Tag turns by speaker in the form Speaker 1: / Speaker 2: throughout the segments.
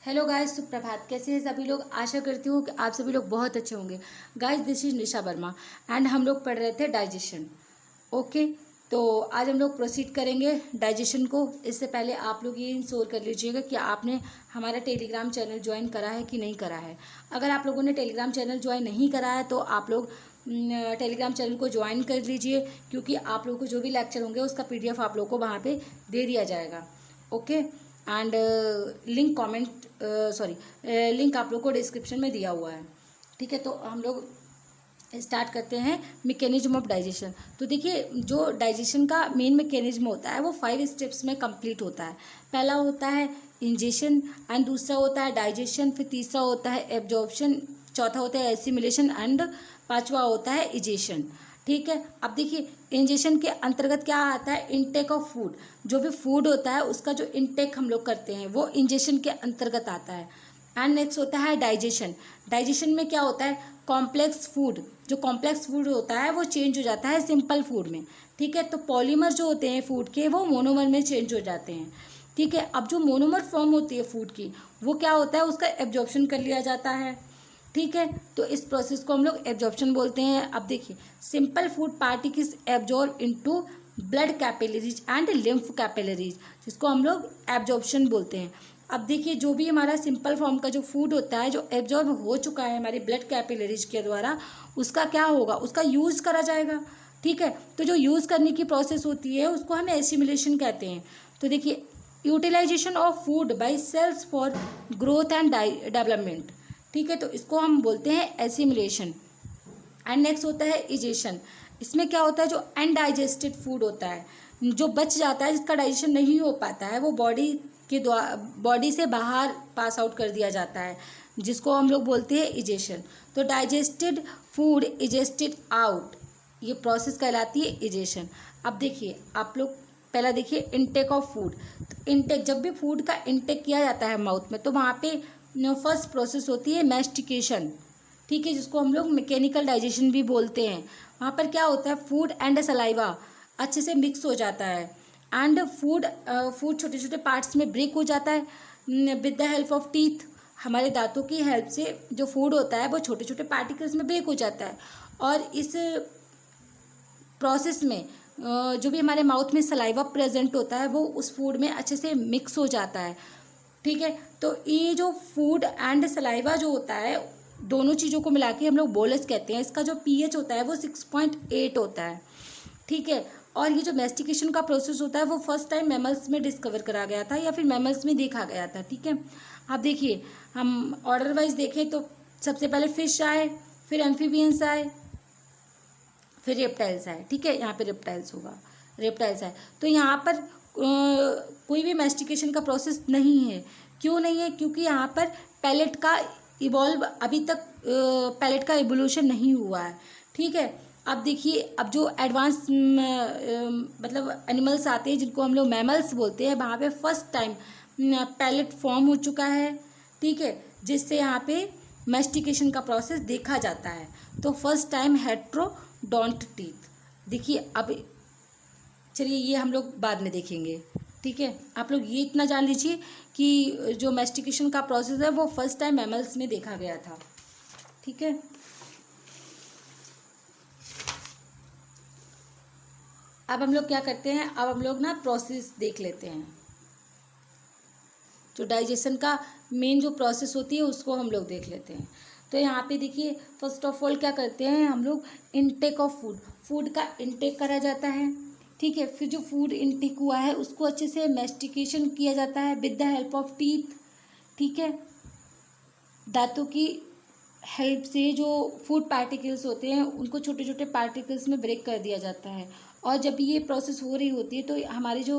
Speaker 1: Hello guys, सुप्रभात। कैसे हैं सभी लोग? आशा करती हूँ कि आप सभी लोग बहुत अच्छे होंगे। Guys, this is Nisha Verma and हम लोग पढ़ रहे थे डाइजेशन। ओके, तो आज हम लोग प्रोसीड करेंगे डाइजेशन को। इससे पहले आप लोग ये इंश्योर कर लीजिएगा कि आपने हमारा टेलीग्राम चैनल ज्वाइन करा है कि नहीं करा है। अगर आप लोगों ने टेलीग्राम चैनल ज्वाइन नहीं करा है तो आप लोग टेलीग्राम चैनल को ज्वाइन कर लीजिए, क्योंकि आप लोगों को जो भी लेक्चर होंगे उसका PDF आप लोगों को वहाँ पे दे दिया जाएगा। ओके, एंड लिंक आप लोग को डिस्क्रिप्शन में दिया हुआ है। ठीक है, तो हम लोग स्टार्ट करते हैं मैकेनिज्म ऑफ डाइजेशन। तो देखिए, जो डाइजेशन का मेन मैकेनिज्म होता है वो 5 स्टेप्स में कंप्लीट होता है। पहला होता है इंजेशन एंड दूसरा होता है डाइजेशन, फिर तीसरा होता है एब्जॉर्प्शन, चौथा होता है एसिमिलेशन एंड पांचवा होता है इजेशन। ठीक है, अब देखिए इंजेशन के अंतर्गत क्या आता है, इनटेक ऑफ फूड। जो भी फूड होता है उसका जो इनटेक हम लोग करते हैं वो इंजेशन के अंतर्गत आता है। एंड नेक्स्ट होता है डाइजेशन। डाइजेशन में क्या होता है, कॉम्प्लेक्स फूड। जो कॉम्प्लेक्स फूड होता है वो चेंज हो जाता है सिंपल फूड में। ठीक है, तो पॉलीमर जो होते हैं फूड के वो मोनोमर में चेंज हो जाते हैं। ठीक है, अब जो मोनोमर फॉर्म होती है फूड की वो क्या होता है, उसका एब्जॉर्प्शन कर लिया जाता है। ठीक है, तो इस प्रोसेस को हम लोग एब्जॉर्प्शन बोलते हैं। अब देखिए, simple food particles absorb into blood capillaries and lymph capillaries, जिसको हम लोग एब्जॉर्प्शन बोलते हैं। अब देखिए, जो भी हमारा सिंपल फॉर्म का जो फूड होता है जो एब्जॉर्ब हो चुका है हमारे ब्लड कैपिलरीज के द्वारा, उसका क्या होगा, उसका यूज़ करा जाएगा। ठीक है, तो जो यूज़ करने की प्रोसेस होती है उसको हम एसिमिलेशन कहते हैं। तो देखिए, utilisation of food by cells for growth and development. ठीक है, तो इसको हम बोलते हैं एसिमिलेशन। एंड नेक्स्ट होता है इजेशन। इसमें क्या होता है, जो अनडाइजेस्टेड फूड होता है, जो बच जाता है, जिसका डाइजेशन नहीं हो पाता है, वो बॉडी से बाहर पास आउट कर दिया जाता है, जिसको हम लोग बोलते हैं इजेशन। तो डाइजेस्टेड फूड इजेस्टेड आउट, ये प्रोसेस कहलाती है इजेशन। अब देखिए आप लोग पहला देखिए इनटेक ऑफ फूड। तो इनटेक, जब भी फूड का इनटेक किया जाता है माउथ में, तो वहाँ पे फर्स्ट प्रोसेस होती है मैस्टिकेशन। ठीक है, जिसको हम लोग मैकेनिकल डाइजेशन भी बोलते हैं। वहाँ पर क्या होता है, फूड एंड सलाइवा अच्छे से मिक्स हो जाता है एंड फूड छोटे छोटे पार्ट्स में ब्रेक हो जाता है with the help of teeth. हमारे दांतों की हेल्प से जो फूड होता है वो छोटे छोटे पार्टिकल्स में ब्रेक हो जाता है, और इस प्रोसेस में जो भी हमारे माउथ में सलाइवा प्रेजेंट होता है वो उस फूड में अच्छे से मिक्स हो जाता है। ठीक है, तो ये जो फूड एंड सलाइवा जो होता है, दोनों चीज़ों को मिला के हम लोग बोलस कहते हैं। इसका जो pH होता है वो 6.8 होता है। ठीक है, और ये जो मैस्टिकेशन का प्रोसेस होता है वो फर्स्ट टाइम मैमल्स में डिस्कवर करा गया था, या फिर मैमल्स में देखा गया था। ठीक है, आप देखिए, हम ऑर्डर वाइज देखें तो सबसे पहले फिश आए, फिर एम्फीबियंस आए, फिर रेप्टाइल्स आए। ठीक है, यहाँ पे रेप्टाइल्स होगा, रेप्टाइल्स आए। तो यहाँ पर कोई भी मैस्टिकेशन का प्रोसेस नहीं है। क्यों नहीं है? क्योंकि यहाँ पर पैलेट का इवॉल्व अभी तक पैलेट का इवोल्यूशन नहीं हुआ है। ठीक है, अब देखिए, अब जो एडवांस मतलब एनिमल्स आते हैं जिनको हम लोग मैमल्स बोलते हैं, वहाँ पे फर्स्ट टाइम पैलेट फॉर्म हो चुका है। ठीक है, जिससे यहाँ पे मैस्टिकेशन का प्रोसेस देखा जाता है। तो फर्स्ट टाइम हेट्रोडोंट टीथ। देखिए, अब चलिए ये हम लोग बाद में देखेंगे। ठीक है, आप लोग ये इतना जान लीजिए कि जो मैस्टिकेशन का प्रोसेस है वो फर्स्ट टाइम मैमल्स में देखा गया था। ठीक है, अब हम लोग क्या करते हैं, अब हम लोग ना प्रोसेस देख लेते हैं। जो डाइजेशन का मेन जो प्रोसेस होती है उसको हम लोग देख लेते हैं। तो यहाँ पे देखिए, फर्स्ट ऑफ ऑल क्या करते हैं हम लोग, इनटेक ऑफ फूड। फूड का इनटेक करा जाता है। ठीक है, फिर जो फूड इनटेक हुआ है उसको अच्छे से मैस्टिकेशन किया जाता है with the help of teeth. ठीक है, दांतों की हेल्प से जो फूड पार्टिकल्स होते हैं उनको छोटे छोटे पार्टिकल्स में ब्रेक कर दिया जाता है। और जब ये प्रोसेस हो रही होती है तो हमारी जो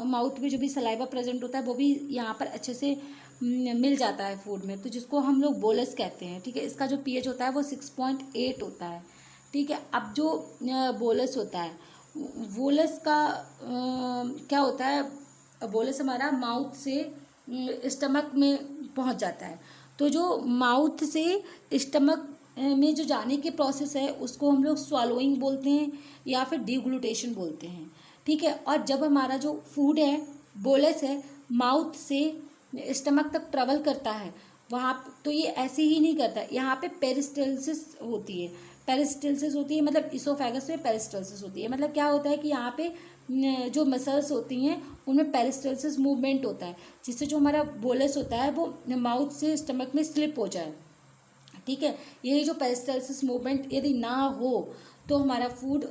Speaker 1: माउथ में जो भी सलाइवा प्रेजेंट होता है वो भी यहाँ पर अच्छे से मिल जाता है फूड में, तो जिसको हम लोग बोलस कहते हैं। ठीक है, इसका जो pH होता है वो 6.8 होता है। ठीक है, अब जो बोलस होता है, बोलस का क्या होता है, बोलस हमारा माउथ से स्टमक में पहुंच जाता है। तो जो माउथ से स्टमक में जो जाने की प्रोसेस है उसको हम लोग स्वालोइंग बोलते हैं या फिर डिग्लूटेशन बोलते हैं। ठीक है, और जब हमारा जो फूड है, बोलस है, माउथ से स्टमक तक ट्रेवल करता है वहाँ तो ये ऐसे ही नहीं करता। यहाँ पे पेरिस्टल्सिस होती है। पेरिस्टल्सिस होती है मतलब इसोफेगस में पेरिस्टल्सिस होती है। मतलब क्या होता है कि यहाँ पे जो मसल्स होती हैं उनमें पेरिस्टल्सिस मूवमेंट होता है, जिससे जो हमारा बोलस होता है वो माउथ से स्टमक में स्लिप हो जाए। ठीक है, यही जो पेरिस्टल्सिस मूवमेंट यदि ना हो तो हमारा फूड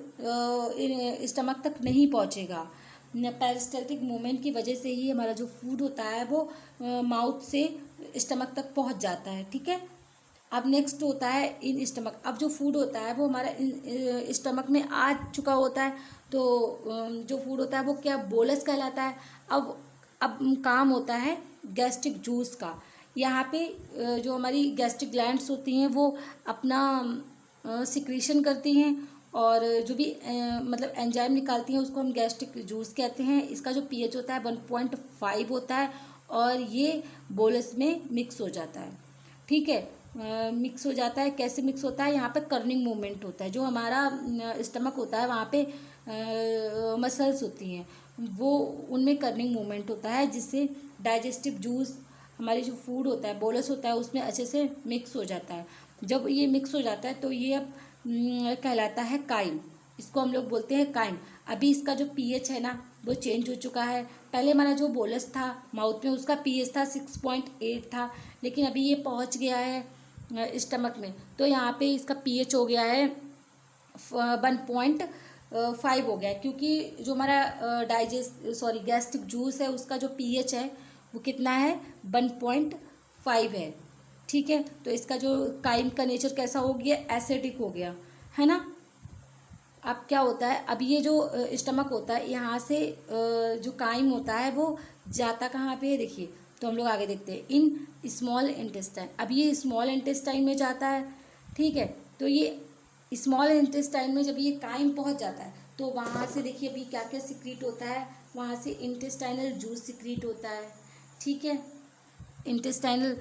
Speaker 1: स्टमक तक नहीं पहुँचेगा। पेरिस्टल्टिक मूवमेंट की वजह से ही हमारा जो फूड होता है वो माउथ से स्टमक तक पहुंच जाता है। ठीक है, अब नेक्स्ट होता है इन स्टमक। अब जो फूड होता है वो हमारा स्टमक में आ चुका होता है, तो जो फूड होता है वो क्या बोलस कहलाता है। अब काम होता है गैस्ट्रिक जूस का। यहाँ पे जो हमारी गैस्ट्रिक ग्लैंड्स होती हैं वो अपना सिक्रीशन करती हैं और जो भी मतलब एंजाइम निकालती हैं उसको हम गैस्ट्रिक जूस कहते हैं। इसका जो पीएच होता है 1.5 होता है और ये बोलस में मिक्स हो जाता है। ठीक है, मिक्स हो जाता है। कैसे मिक्स होता है, यहाँ पे कर्निंग मूवमेंट होता है। जो हमारा स्टमक होता है वहाँ पे मसल्स होती हैं वो उनमें कर्निंग मूवमेंट होता है, जिससे डाइजेस्टिव जूस हमारे जो फूड होता है बोलस होता है उसमें अच्छे से मिक्स हो जाता है। जब ये मिक्स हो जाता है तो ये अब कहलाता है काइम। इसको हम लोग बोलते हैं काइम। अभी इसका जो पीएच है ना वो चेंज हो चुका है। पहले हमारा जो बोलस था माउथ में उसका पीएच था 6.8 था, लेकिन अभी ये पहुंच गया है स्टमक में, तो यहाँ पे इसका पीएच हो गया है 1.5 हो गया है। क्योंकि जो हमारा गैस्ट्रिक जूस है उसका जो पीएच है वो कितना है 1.5 है। ठीक है, तो इसका जो काइम का नेचर कैसा हो गया, एसिडिक हो गया है ना। अब क्या होता है, अब ये जो स्टमक होता है यहाँ से जो काइम होता है वो जाता कहाँ पे है देखिए, तो हम लोग आगे देखते हैं इन स्मॉल इंटेस्टाइन। अब ये स्मॉल इंटेस्टाइन में जाता है। ठीक है, तो ये स्मॉल इंटेस्टाइन में जब ये काइम पहुँच जाता है तो वहाँ से देखिए अभी क्या क्या सिक्रीट होता है, वहाँ से इंटेस्टाइनल जूस सिक्रीट होता है। ठीक है, इंटेस्टाइनल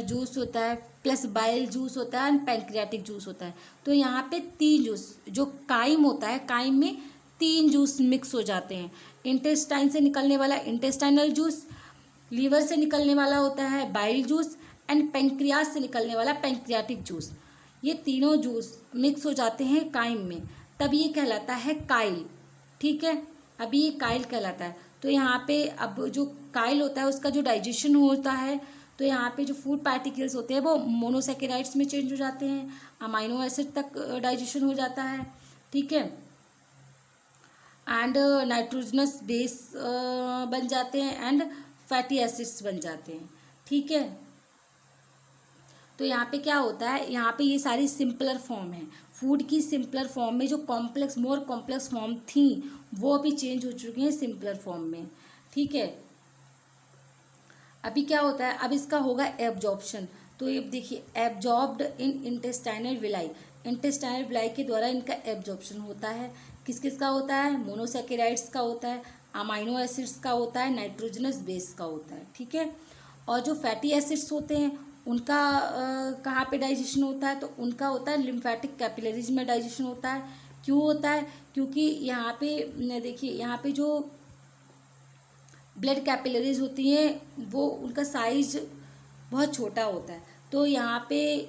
Speaker 1: जूस होता है प्लस बाइल जूस होता है एंड पैंक्रियाटिक जूस होता है। तो यहाँ पे 3 जूस, जो काइम होता है काइम में 3 जूस मिक्स हो जाते हैं। इंटेस्टाइन से निकलने वाला इंटेस्टाइनल जूस, लीवर से निकलने वाला होता है बाइल जूस एंड पैंक्रियास से निकलने वाला पैंक्रियाटिक जूस। ये तीनों जूस मिक्स हो जाते हैं काइम में, तब ये कहलाता है काइल। ठीक है, अभी ये काइल कहलाता है। तो यहाँ पे अब जो काइल होता है उसका जो डाइजेशन होता है, तो यहाँ पे जो फूड पार्टिकल्स होते हैं वो मोनोसैकेराइड्स में चेंज हो जाते हैं, अमाइनो एसिड तक डाइजेशन हो जाता है। ठीक है, एंड नाइट्रोजनस बेस बन जाते हैं एंड फैटी एसिड्स बन जाते हैं। ठीक है, तो यहाँ पे क्या होता है, यहाँ पे ये सारी सिंपलर फॉर्म है। फूड की सिंपलर फॉर्म में जो मोर कॉम्प्लेक्स फॉर्म थी वो अभी चेंज हो चुकी हैं सिंपलर फॉर्म में। ठीक है, अभी क्या होता है, अब इसका होगा एब्जॉर्प्शन। तो ये देखिए एब्जॉर्ब्ड इन इंटेस्टाइनल विलाई, इंटेस्टाइनल विलाई के द्वारा इनका एब्जॉर्प्शन होता है। किस किस का होता है, मोनोसैकेराइड्स का होता है, अमाइनो एसिड्स का होता है, नाइट्रोजनस बेस का होता है। ठीक है, और जो फैटी एसिड्स होते हैं उनका कहाँ पे डाइजेशन होता है, तो उनका होता है लिम्फेटिक कैपिलरीज में डाइजेशन होता है। क्यों होता है, क्योंकि यहाँ पे देखिए यहाँ पे जो ब्लड कैपिलरीज होती हैं वो उनका साइज बहुत छोटा होता है, तो यहाँ पे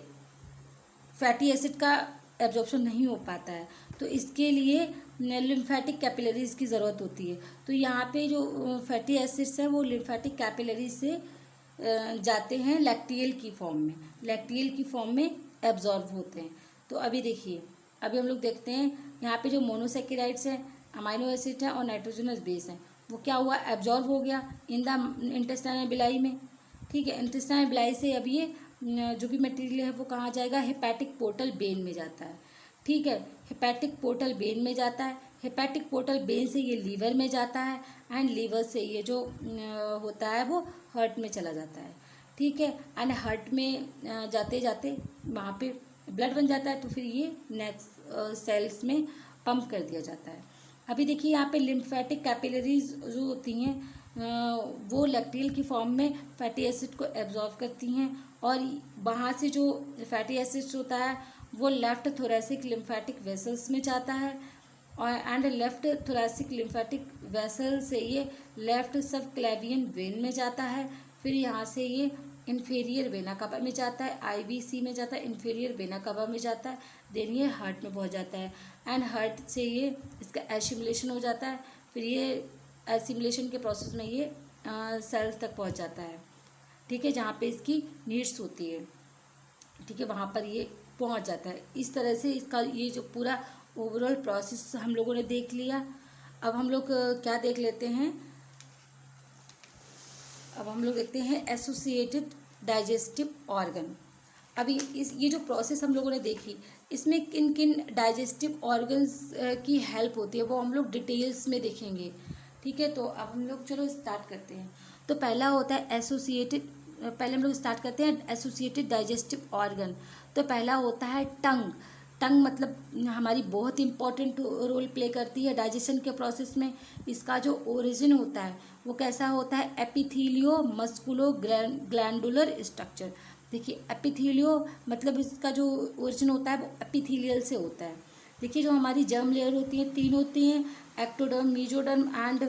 Speaker 1: फैटी एसिड का एब्जॉर्प्शन नहीं हो पाता है, तो इसके लिए लिम्फेटिक कैपिलरीज की ज़रूरत होती है। तो यहाँ पे जो फैटी एसिड्स हैं वो लिम्फेटिक कैपिलरीज से जाते हैं लैक्टियल की फॉर्म में, लैक्टियल की फॉर्म में एब्जॉर्ब होते हैं। तो अभी देखिए, अभी हम लोग देखते हैं यहाँ पे जो मोनोसैकेराइड्स हैं, अमाइनो एसिड हैं और नाइट्रोजनस बेस हैं, वो क्या हुआ, एब्जॉर्ब हो गया इन द इंटेस्टाइनल बिलाई में। ठीक है, इंटेस्टाइनल बिलाई से अब ये जो भी मटेरियल है वो कहाँ जाएगा, हेपेटिक पोर्टल वेन में जाता है। ठीक है, हेपेटिक पोर्टल वेन में जाता है, हेपेटिक पोर्टल वेन से ये लीवर में जाता है एंड लीवर से ये जो होता है वो हार्ट में चला जाता है। ठीक है, एंड हार्ट में जाते जाते वहाँ पे ब्लड बन जाता है, तो फिर ये नेक्स्ट सेल्स में पंप कर दिया जाता है। अभी देखिए यहाँ पे लिम्फेटिक कैपिलरीज जो होती हैं वो लैक्टियल की फॉर्म में फैटी एसिड को एब्जॉर्ब करती हैं और वहाँ से जो फैटी एसिड्स होता है वो लेफ्ट थोरैसिक लिम्फेटिक वेसल्स में जाता है और and left thoracic lymphatic vessel से ये लेफ्ट सब क्लेवियन वेन में जाता है। फिर यहाँ से ये इन्फीरियर वेना कवा में जाता है, IVC में जाता है, इन्फीरियर वेना कवा में जाता है, देन ये हार्ट में पहुँच जाता है एंड हार्ट से ये इसका एसिमुलेशन हो जाता है। फिर ये एसिमुलेशन के प्रोसेस में ये सेल्स तक पहुँच जाता है, ठीक है, जहाँ पे इसकी नीड्स होती है, ठीक है, वहाँ पर ये पहुँच जाता है। इस तरह से इसका ये जो पूरा ओवरऑल प्रोसेस हम लोगों ने देख लिया। अब हम लोग क्या देख लेते हैं, अब हम लोग देखते हैं एसोसिएटेड डाइजेस्टिव ऑर्गन। अभी ये जो प्रोसेस हम लोगों ने देखी, इसमें किन किन डाइजेस्टिव ऑर्गन्स की हेल्प होती है वो हम लोग डिटेल्स में देखेंगे, ठीक है। तो अब हम लोग चलो स्टार्ट करते हैं। तो पहला होता है एसोसिएटेड, पहले हम लोग स्टार्ट करते हैं एसोसिएटेड डाइजेस्टिव ऑर्गन। तो पहला होता है टंग। टंग मतलब हमारी बहुत इंपॉर्टेंट रोल प्ले करती है डाइजेशन के प्रोसेस में। इसका जो ओरिजिन होता है वो कैसा होता है, एपिथीलियो मस्कुलो ग्लैंडुलर स्ट्रक्चर। देखिए एपिथीलियो मतलब इसका जो ओरिजिन होता है वो एपिथीलियल से होता है। देखिए जो हमारी जर्म लेयर होती है 3 होती हैं, एक्टोडर्म, मेसोडर्म एंड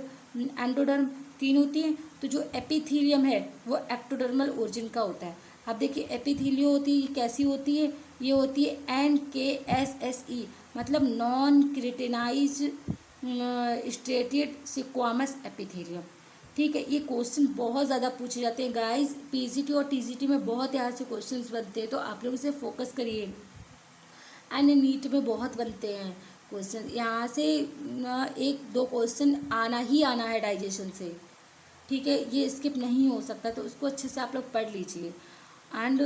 Speaker 1: एंडोडर्म 3 होती हैं। तो जो एपिथीलियम है वो एक्टोडर्मल ओरिजिन का होता है। अब देखिए एपिथीलियो होती है कैसी होती है, ये होती है NKSSE मतलब नॉन क्रिटेनाइज स्ट्रेटेड सिक्वामस एपिथीलियम, ठीक है। ये क्वेश्चन बहुत ज़्यादा पूछे जाते हैं गाइस, PGT और TGT में बहुत यहाँ से क्वेश्चंस बनते हैं, तो आप लोग इसे फोकस करिए। एंड नीट में बहुत बनते हैं क्वेश्चन, यहाँ से 1-2 क्वेश्चन आना ही आना है डाइजेशन से, ठीक है, ये स्किप नहीं हो सकता, तो उसको अच्छे से आप लोग पढ़ लीजिए। एंड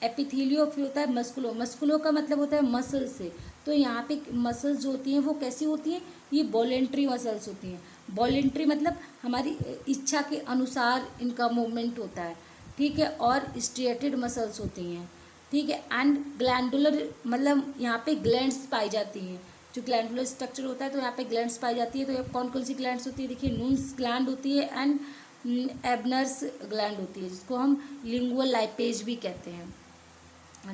Speaker 1: एपिथीलियो फिर होता है मस्कुलो। मस्कुलो का मतलब होता है मसल से। तो यहाँ पे मसल्स जो होती हैं वो कैसी होती हैं, ये वॉलेंट्री मसल्स होती हैं। वॉलेंट्री मतलब हमारी इच्छा के अनुसार इनका मूवमेंट होता है, ठीक है, और स्ट्रेटेड मसल्स होती हैं, ठीक है। एंड ग्लैंडुलर मतलब यहाँ पे ग्लैंड्स पाई जाती हैं, जो ग्लैंडुलर स्ट्रक्चर होता है तो यहाँ पे ग्लैंड्स पाई जाती है। तो ये कौन कौन सी ग्लैंड्स होती है, देखिए नून्स ग्लैंड होती है एंड एबनर्स ग्लैंड होती है, जिसको हम लिंगुअल लाइपेज भी कहते हैं,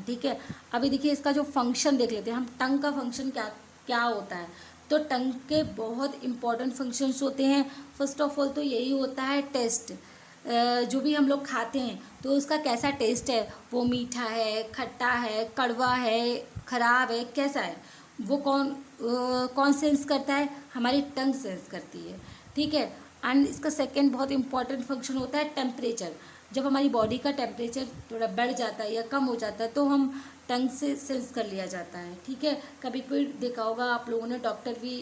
Speaker 1: ठीक है। अभी देखिए इसका जो फंक्शन देख लेते हैं हम, टंग का फंक्शन क्या क्या होता है। तो टंग के बहुत इंपॉर्टेंट फंक्शंस होते हैं। फर्स्ट ऑफ ऑल तो यही होता है टेस्ट, जो भी हम लोग खाते हैं तो उसका कैसा टेस्ट है, वो मीठा है, खट्टा है, कड़वा है, खराब है, कैसा है, वो कौन सेंस करता है, हमारी टंग सेंस करती है, ठीक है। एंड इसका सेकंड बहुत इंपॉर्टेंट फंक्शन होता है टेम्परेचर। जब हमारी बॉडी का टेम्परेचर थोड़ा बढ़ जाता है या कम हो जाता है तो हम टंग से सेंस कर लिया जाता है, ठीक है। कभी कोई देखा होगा आप लोगों ने, डॉक्टर भी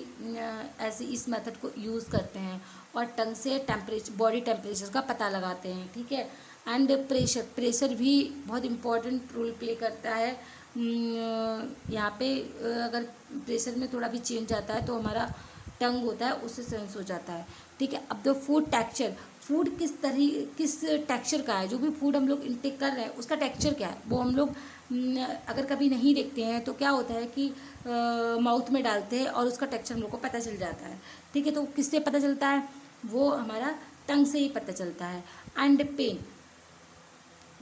Speaker 1: ऐसे इस मेथड को यूज़ करते हैं और टंग से बॉडी टेम्परेचर का पता लगाते हैं, ठीक है। एंड प्रेशर भी बहुत इम्पॉर्टेंट रोल प्ले करता है। यहाँ पे अगर प्रेशर में थोड़ा भी चेंज आता है तो हमारा टंग होता है उससे सेंस हो जाता है, ठीक है। अब द फूड टेक्सचर, फूड किस टेक्सचर का है, जो भी फूड हम लोग इंटेक कर रहे हैं उसका टेक्सचर क्या है, वो हम लोग अगर कभी नहीं देखते हैं तो क्या होता है कि माउथ में डालते हैं और उसका टेक्सचर हम लोग को पता चल जाता है, ठीक है। तो किससे पता चलता है, वो हमारा टंग से ही पता चलता है। एंड पेन,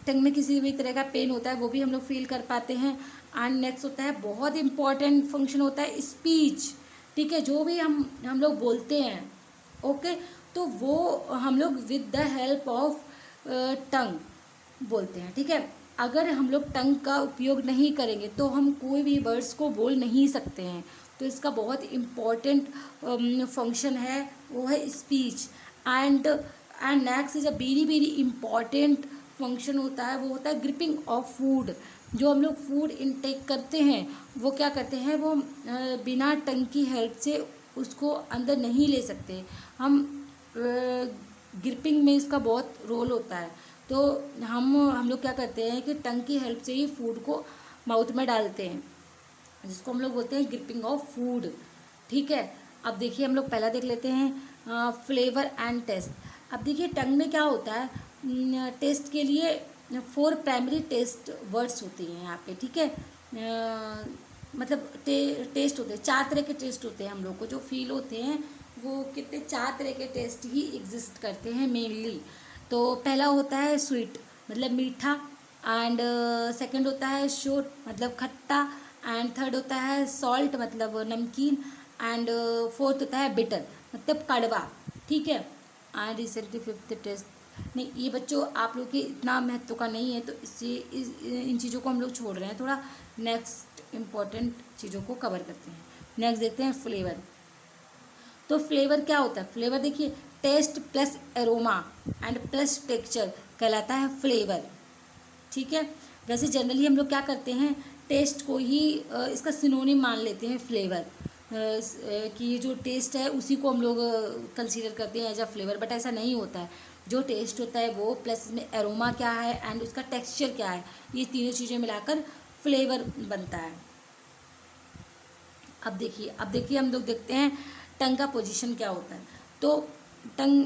Speaker 1: टंग में किसी भी तरह का पेन होता है वो भी हम लोग फील कर पाते हैं। एंड नेक्स्ट होता है बहुत इंपॉर्टेंट फंक्शन होता है स्पीच, ठीक है। जो भी हम लोग बोलते हैं, ओके, तो वो हम लोग with the help of tongue बोलते हैं, ठीक है। अगर हम लोग टंग का उपयोग नहीं करेंगे तो हम कोई भी वर्ड्स को बोल नहीं सकते हैं। तो इसका बहुत इम्पॉर्टेंट फंक्शन है, वो है speech. And next is a very important function होता है, वो होता है ग्रिपिंग ऑफ फूड। जो हम लोग फूड इनटेक करते हैं वो क्या करते हैं, वो बिना टंग की हेल्प से उसको अंदर नहीं ले सकते हम। ग्रिपिंग में इसका बहुत रोल होता है। तो हम लोग क्या करते हैं कि टंग की हेल्प से ही फूड को माउथ में डालते हैं, जिसको हम लोग बोलते हैं ग्रिपिंग ऑफ फूड, ठीक है। अब देखिए हम लोग पहला देख लेते हैं फ्लेवर एंड टेस्ट। अब देखिए टंग में क्या होता है, टेस्ट के लिए 4 प्राइमरी टेस्ट वर्ड्स होती हैं यहाँ पे, ठीक है। मतलब टेस्ट होते हैं, 4 तरह के टेस्ट होते हैं हम लोग को जो फील होते हैं, वो कितने 4 तरह के टेस्ट ही एग्जिस्ट करते हैं मेनली। तो पहला होता है स्वीट मतलब मीठा, एंड सेकंड होता है शोर मतलब खट्टा, एंड थर्ड होता है सॉल्ट मतलब नमकीन, एंड फोर्थ होता है बिटर मतलब कड़वा, ठीक है। एंड रिसेंटली 5th टेस्ट नहीं, ये बच्चों आप लोग के इतना महत्व का नहीं है, तो इन चीज़ों को हम लोग छोड़ रहे हैं, थोड़ा नेक्स्ट इम्पॉर्टेंट चीज़ों को कवर करते हैं। नेक्स्ट देखते हैं फ्लेवर। तो फ्लेवर क्या होता है? फ्लेवर देखिए, taste plus aroma and plus texture कहलाता है फ्लेवर। ठीक है, वैसे जनरली हम लोग क्या करते हैं, टेस्ट को ही इसका सिनोनिम मान लेते हैं फ्लेवर, कि ये जो टेस्ट है उसी को हम लोग कंसीडर करते हैं एज अ फ्लेवर, बट ऐसा नहीं होता है। जो टेस्ट होता है वो, प्लस इसमें एरोमा क्या है एंड उसका टेक्सचर क्या है, ये तीनों चीज़ें मिलाकर फ्लेवर बनता है। अब देखिए हम लोग देखते हैं टंग का पोजीशन क्या होता है। तो टंग